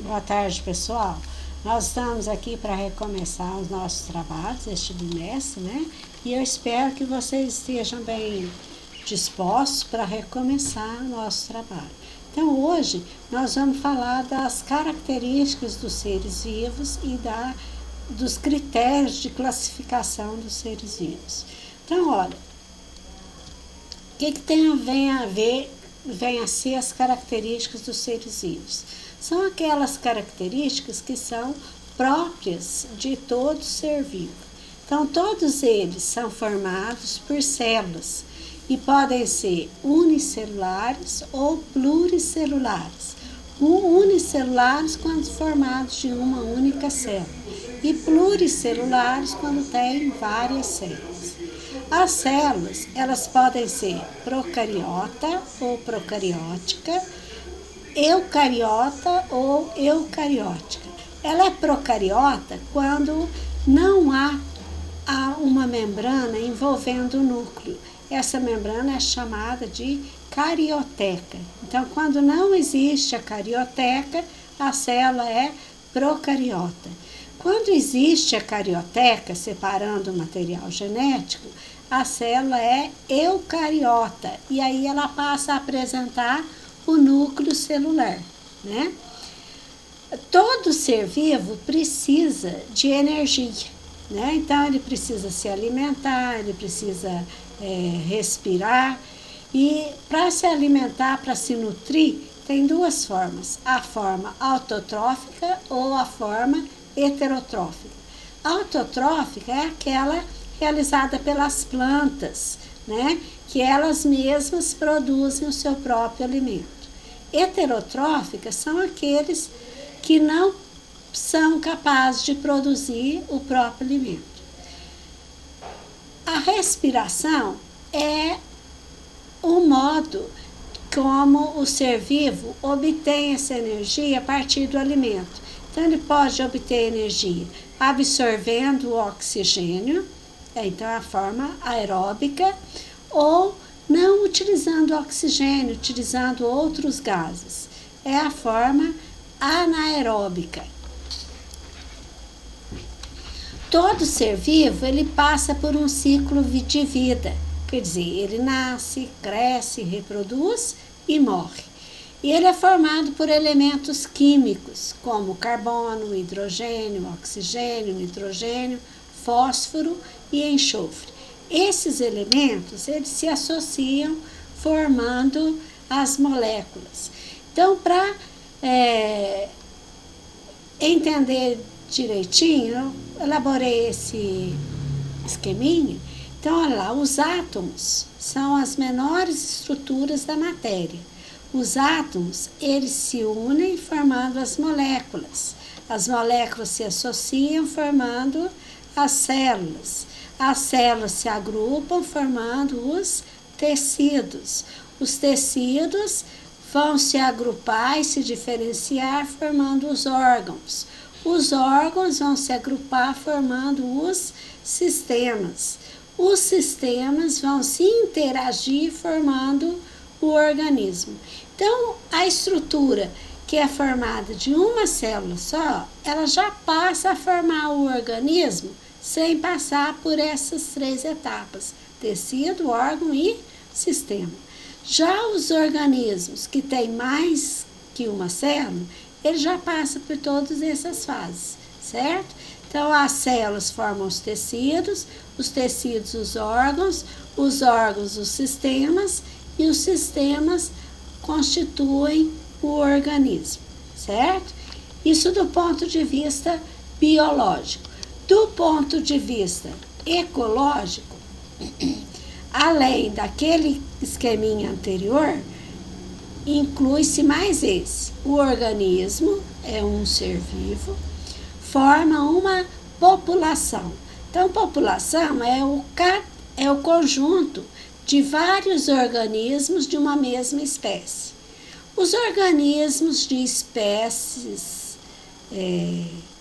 Boa tarde, pessoal. Nós estamos aqui para recomeçar os nossos trabalhos este bimestre, né? E eu espero que vocês estejam bem dispostos para recomeçar o nosso trabalho. Então, hoje, nós vamos falar das características dos seres vivos e dos critérios de classificação dos seres vivos. Então, olha, o que vem a ser as características dos seres vivos? São aquelas características que são próprias de todo ser vivo. Então, todos eles são formados por células e podem ser unicelulares ou pluricelulares. Unicelulares quando formados de uma única célula e pluricelulares quando têm várias células. As células, elas podem ser procariota ou procariótica, eucariota ou eucariótica. Ela é procariota quando não há uma membrana envolvendo o núcleo. Essa membrana é chamada de carioteca. Então, quando não existe a carioteca, a célula é procariota. Quando existe a carioteca, separando o material genético, a célula é eucariota. E aí ela passa a apresentar o núcleo celular, né? Todo ser vivo precisa de energia, né? Então, ele precisa se alimentar, ele precisa respirar. E para se alimentar, para se nutrir, tem duas formas: a forma autotrófica ou a forma heterotrófica. A autotrófica é aquela realizada pelas plantas, né? Que elas mesmas produzem o seu próprio alimento. Heterotróficas são aqueles que não são capazes de produzir o próprio alimento. A respiração é o modo como o ser vivo obtém essa energia a partir do alimento. Então, ele pode obter energia absorvendo o oxigênio, então a forma aeróbica, ou não utilizando oxigênio, utilizando outros gases. É a forma anaeróbica. Todo ser vivo, ele passa por um ciclo de vida. Quer dizer, ele nasce, cresce, reproduz e morre. E ele é formado por elementos químicos, como carbono, hidrogênio, oxigênio, nitrogênio, fósforo e enxofre. Esses elementos, eles se associam formando as moléculas. Então, para entender direitinho, eu elaborei esse esqueminha. Então, olha lá, os átomos são as menores estruturas da matéria. Os átomos, eles se unem formando as moléculas. As moléculas se associam formando as células. As células se agrupam formando os tecidos. Os tecidos vão se agrupar e se diferenciar formando os órgãos. Os órgãos vão se agrupar formando os sistemas. Os sistemas vão se interagir formando o organismo. Então, a estrutura que é formada de uma célula só, ela já passa a formar o organismo sem passar por essas três etapas: tecido, órgão e sistema. Já os organismos que têm mais que uma célula, ele já passa por todas essas fases, certo? Então, as células formam os tecidos os órgãos os sistemas e os sistemas constituem o organismo, certo? Isso do ponto de vista biológico. Do ponto de vista ecológico, além daquele esqueminha anterior, inclui-se mais esse. O organismo é um ser vivo, forma uma população. Então, população é o conjunto de vários organismos de uma mesma espécie. Os organismos de espécies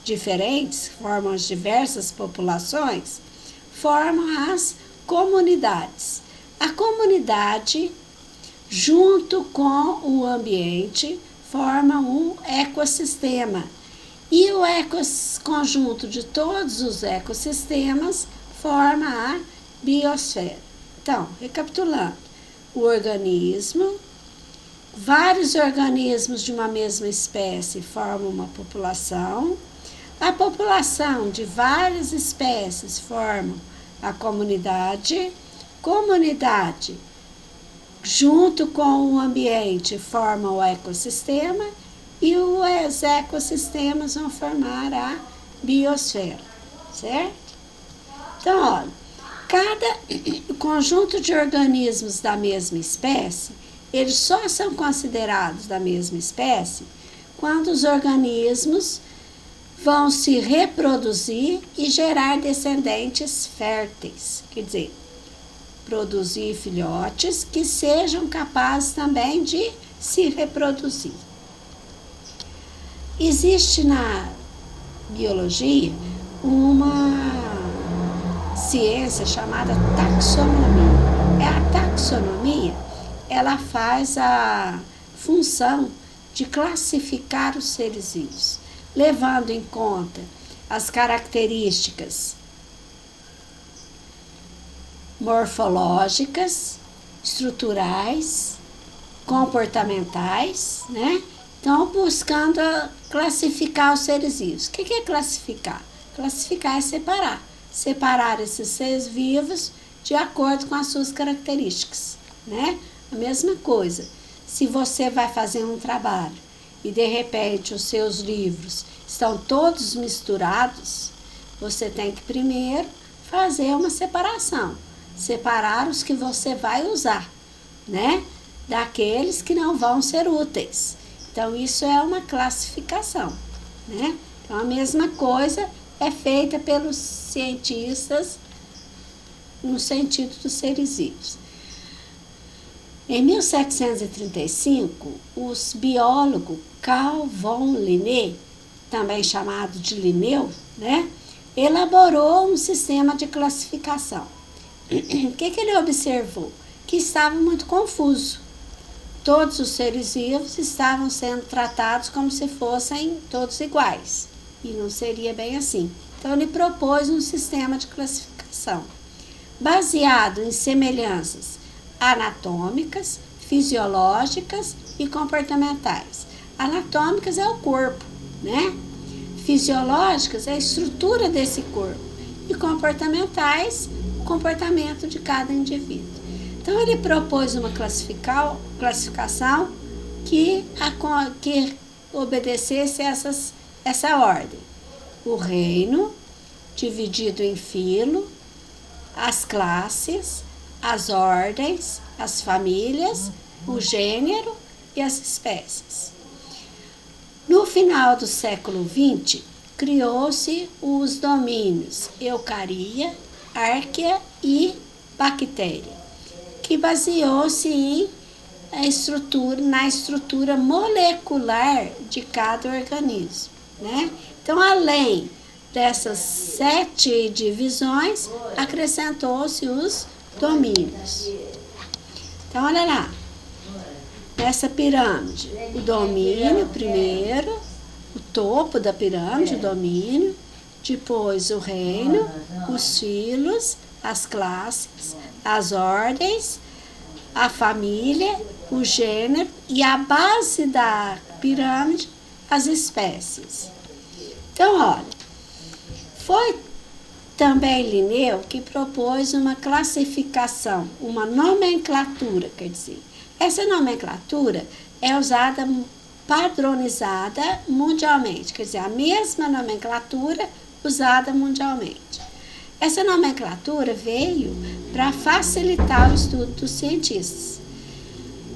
diferentes, que formam as diversas populações, formam as comunidades. A comunidade, junto com o ambiente, forma um ecossistema. E o conjunto de todos os ecossistemas forma a biosfera. Então, recapitulando, o organismo, vários organismos de uma mesma espécie formam uma população, a população de várias espécies formam a comunidade, comunidade junto com o ambiente forma o ecossistema e os ecossistemas vão formar a biosfera, certo? Então, olha, cada conjunto de organismos da mesma espécie, eles só são considerados da mesma espécie quando os organismos vão se reproduzir e gerar descendentes férteis, quer dizer, produzir filhotes que sejam capazes também de se reproduzir. Existe na biologia uma ciência chamada taxonomia. A taxonomia, ela faz a função de classificar os seres vivos, levando em conta as características morfológicas, estruturais, comportamentais, né? Então, buscando classificar os seres vivos. O que é classificar? Classificar é separar. Separar esses seres vivos de acordo com as suas características, né? A mesma coisa. Se você vai fazer um trabalho e, de repente, os seus livros estão todos misturados, você tem que primeiro fazer uma separação. Separar os que você vai usar, né? Daqueles que não vão ser úteis. Então, isso é uma classificação, né? Então, a mesma coisa é feita pelos cientistas no sentido dos seres vivos. Em 1735, os biólogos Carl von Linné, também chamado de Linneu, né? Elaborou um sistema de classificação. O que ele observou? Que estava muito confuso. Todos os seres vivos estavam sendo tratados como se fossem todos iguais. E não seria bem assim. Então, ele propôs um sistema de classificação baseado em semelhanças anatômicas, fisiológicas e comportamentais. Anatômicas é o corpo, né? Fisiológicas é a estrutura desse corpo. E comportamentais, o comportamento de cada indivíduo. Então, ele propôs uma classificação que obedecesse essa ordem. O reino, dividido em filo, as classes, as ordens, as famílias, o gênero e as espécies. No final do século XX, criou-se os domínios eucaria, árquea e bactéria, que baseou-se na estrutura molecular de cada organismo, né? Então, além dessas 7 divisões, acrescentou-se os domínios. Então, olha lá, nessa pirâmide, o domínio primeiro, o topo da pirâmide, o domínio, depois o reino, os filos, as classes, as ordens, a família, o gênero e a base da pirâmide, as espécies. Então, olha, foi também Linneu que propôs uma classificação, uma nomenclatura, quer dizer. Essa nomenclatura é usada, padronizada mundialmente, quer dizer, a mesma nomenclatura usada mundialmente. Essa nomenclatura veio para facilitar o estudo dos cientistas.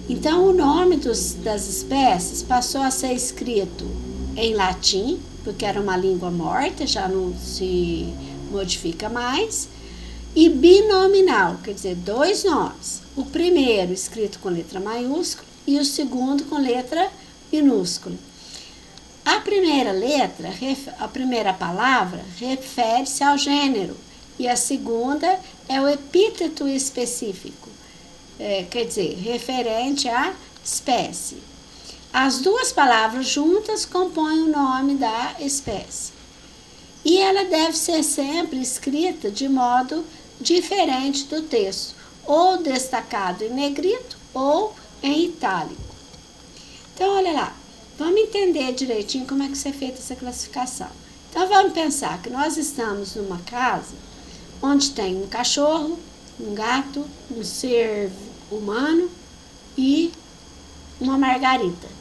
Então, o nome das espécies passou a ser escrito em latim, porque era uma língua morta, já não se modifica mais, e binominal, quer dizer, 2 nomes. O primeiro escrito com letra maiúscula e o segundo com letra minúscula. A primeira palavra refere-se ao gênero e a segunda é o epíteto específico, quer dizer, referente à espécie. As duas palavras juntas compõem o nome da espécie. E ela deve ser sempre escrita de modo diferente do texto, ou destacado em negrito ou em itálico. Então, olha lá, vamos entender direitinho como é que é feita essa classificação. Então, vamos pensar que nós estamos numa casa onde tem um cachorro, um gato, um ser humano e uma margarida.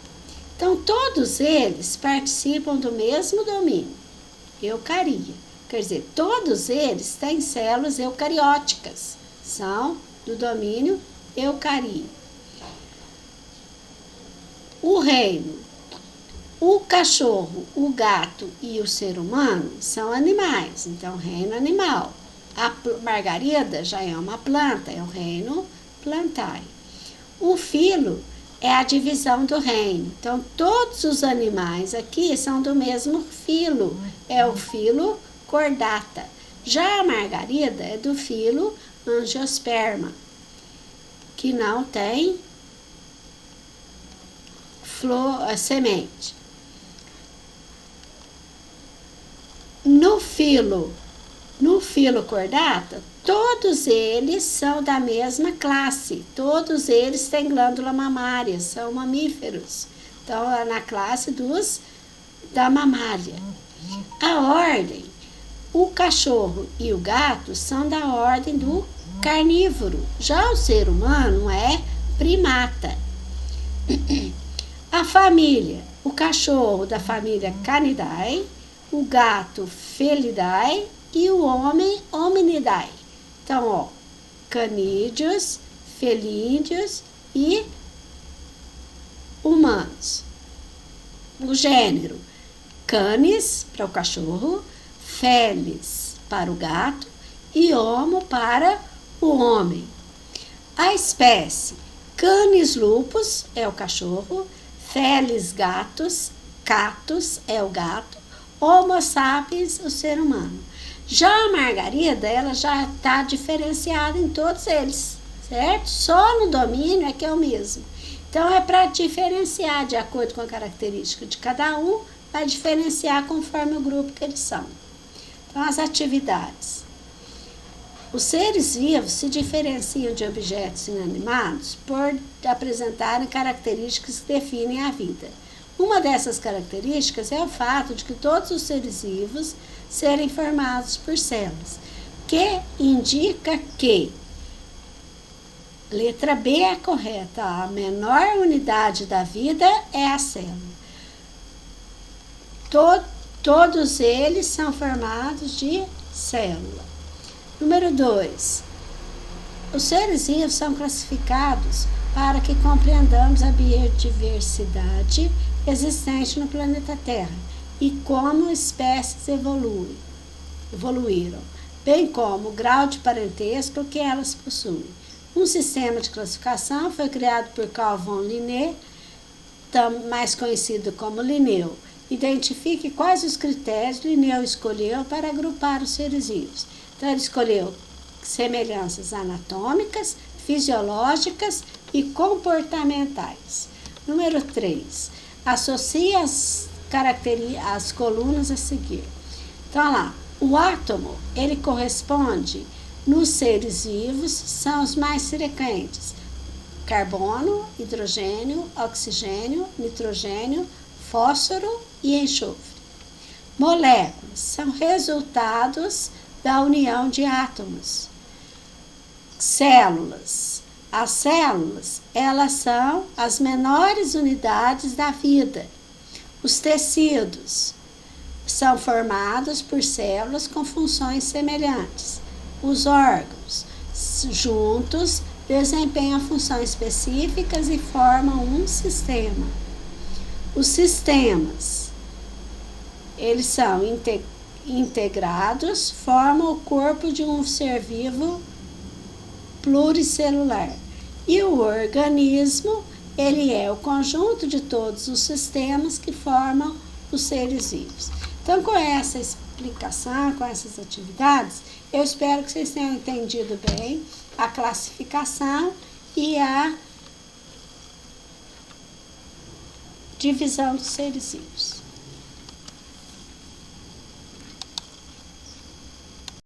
Então, todos eles participam do mesmo domínio, eucaria. Quer dizer, todos eles têm células eucarióticas, são do domínio eucaria. O reino, o cachorro, o gato e o ser humano são animais, então reino animal. A margarida já é uma planta, é o reino plantário. O filo é a divisão do reino, então todos os animais aqui são do mesmo filo, é o filo Chordata. Já a margarida é do filo Angiosperma, que não tem semente. No filo Chordata, todos eles são da mesma classe, todos eles têm glândula mamária, são mamíferos. Então, é na classe da mamária. A ordem, o cachorro e o gato são da ordem do carnívoro. Já o ser humano é primata. A família, o cachorro da família Canidae, o gato Felidae e o homem Hominidae. Então, ó, canídeos, felídeos e humanos. O gênero, canis para o cachorro, felis para o gato e homo para o homem. A espécie, canis lupus é o cachorro, felis gatus, catus é o gato, homo sapiens o ser humano. Já a margarida, ela já está diferenciada em todos eles, certo? Só no domínio é que é o mesmo. Então, é para diferenciar de acordo com a característica de cada um, vai diferenciar conforme o grupo que eles são. Então, as atividades. Os seres vivos se diferenciam de objetos inanimados por apresentarem características que definem a vida. Uma dessas características é o fato de que todos os seres vivos serem formados por células, que indica que, letra B é correta, a menor unidade da vida é a célula. Todos eles são formados de célula. Número 2. Os seres vivos são classificados para que compreendamos a biodiversidade existente no planeta Terra e como espécies evoluíram, bem como o grau de parentesco que elas possuem. Um sistema de classificação foi criado por Carl von Linné, mais conhecido como Linneu. Identifique quais os critérios Linneu escolheu para agrupar os seres vivos. Então, ele escolheu semelhanças anatômicas, fisiológicas e comportamentais. Número 3. Associe as colunas a seguir. Então, lá, o átomo, ele corresponde, nos seres vivos, são os mais frequentes. Carbono, hidrogênio, oxigênio, nitrogênio, fósforo e enxofre. Moléculas são resultados da união de átomos. Células. As células, elas são as menores unidades da vida. Os tecidos são formados por células com funções semelhantes. Os órgãos, juntos, desempenham funções específicas e formam um sistema. Os sistemas, eles são integrados, formam o corpo de um ser vivo pluricelular. E o organismo, ele é o conjunto de todos os sistemas que formam os seres vivos. Então, com essa explicação, com essas atividades, eu espero que vocês tenham entendido bem a classificação e divisão dos seres vivos.